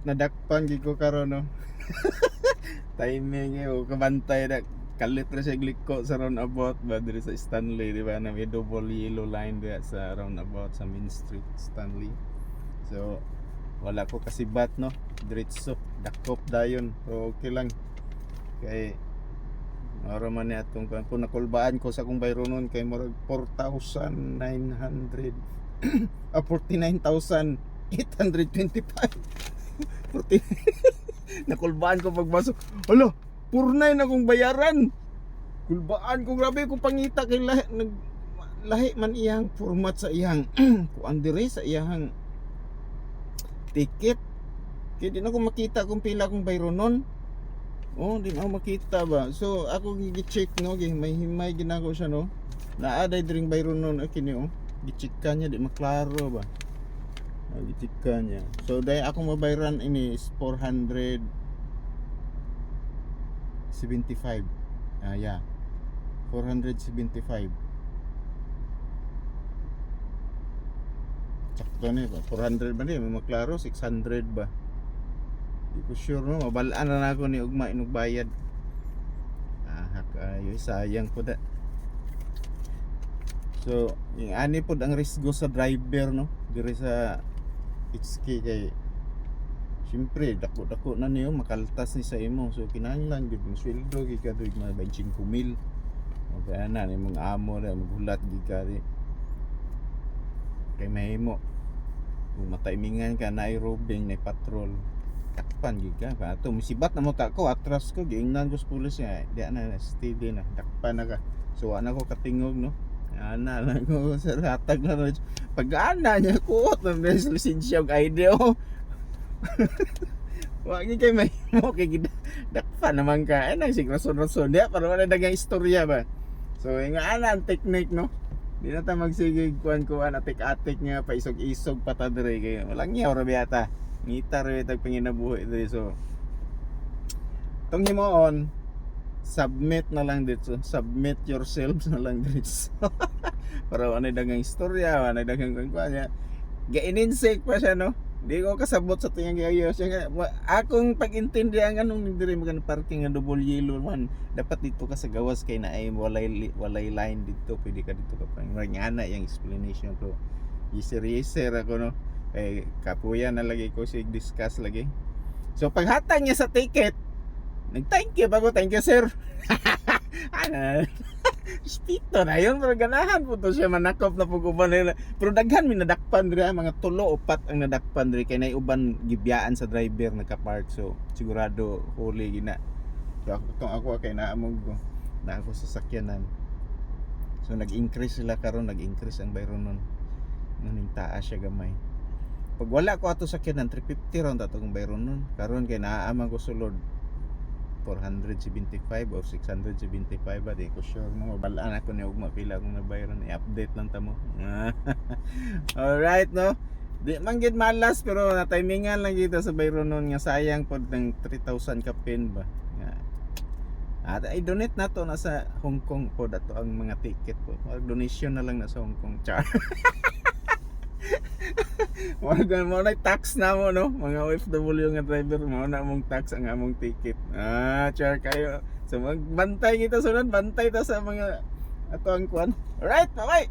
Nadakpan gid ko karon no. Timing o kabantay na kalit ra siya gliko sa roundabout ba diri sa Stanley, di ba, na may double yellow line diya sa roundabout sa Main Street Stanley. So wala ko kasibat no, diretso dakop dayon. So okay lang kay ora man ni atong kung nakulbaan ko sa akong bayro nun kay murag 4,900 49,825. 40 nakulbaan ko pagbasok. Hala, purnay na kong bayaran. Kulbaan ko, grabe ko pangita kay lahi man iyang format sa iyang kuan dire sa iyang ticket. Kaya di na ko makita kung pila kong bayro nun. Oh, di na ako makita ba. So ako gi-check no, may himay ginako siya no. Naaday dring bayro nun kini oh. Gi-check ka niya di maklaro ba. Gi-check ka niya. So dahil ako mabayran ini is 475. Yeah. 475. Sakto ni ba? 400 ba ni? May maklaro 600 ba? Di ko sure no, mabalaan na ako ni ugma inog bayad. Kayo sayang po da. So, yung ani pod ang risgo sa driver no, dire sa HK kay siyempre dako-dako na niyo makaltas ni sa imo. So kinahanglan gid yung sweldo gid ka diri mga 25,000. O kaya na ni mga amo na maghulat gid ka ri. Kay mahimo kung mataimingan ka na robing na patrol takpan gid ka ato musibat na mo ka ko atras ko giingnan ko sa pulis nga di na steady na dakpan na ka. So ana ko katingog no, ana lang ko sa hatag na pag-ana niya ko na lisensya og ID oh. Wa gi kay may mo kay dakpan naman ka nang sig rason-rason dia para wala dagang istorya ba. So nga ana ang technique no, di na ta magsigig kuan atik-atik nga paisog-isog pata dire kay walang yaw ra biyata ngita ra tag panginabuhi dire. So tong himuon submit na lang dito, submit yourselves na lang dito. Para wala dagang istorya, wala dagang kuan niya gaininsik pa siya no. Di ko kasabot sa tingin kayo siya akong pag-intindihan anong dire magan parking nga double yellow man dapat dito ka sa gawas kay na ay walay line dito pwede ka dito ka pa ngana yung explanation ko isir ako no eh kapuya na lagi ko sig discuss lagi. So paghatag niya sa ticket nag-thank you bago thank you sir. Ano spito na yun pero ganahan po to siya manakop na puguban nila pero daghan mi nadakpan diri mga 3-4 ang nadakpan diri kay nay uban gibiyaan sa driver naka-park. So sigurado huli gina. So ako kay naamog na ako sa sakyanan. So nag-increase sila karon, nag-increase ang bayro nun nung taas siya gamay. Pag wala ko ato sakyanan 350 ron ato ang bayro nun karon kay naaaman ko sulod 475 or 675 ba di ko sure mo balaan ako ni ugma pila akong nabayaran i-update lang ta mo. Alright no, di man gid malas pero na timingan lang kita sa bayro nun nga sayang pod ng 3,000 ka pin ba nga at i-donate na to na sa Hong Kong pod ato ang mga ticket po donation na lang na sa Hong Kong char. Mga mo na tax na mo no, mga OFW nga driver mo na mong tax ang among ticket. Char kayo. So magbantay kita sunod, bantay ta sa mga ato ang kwan. Alright, bye.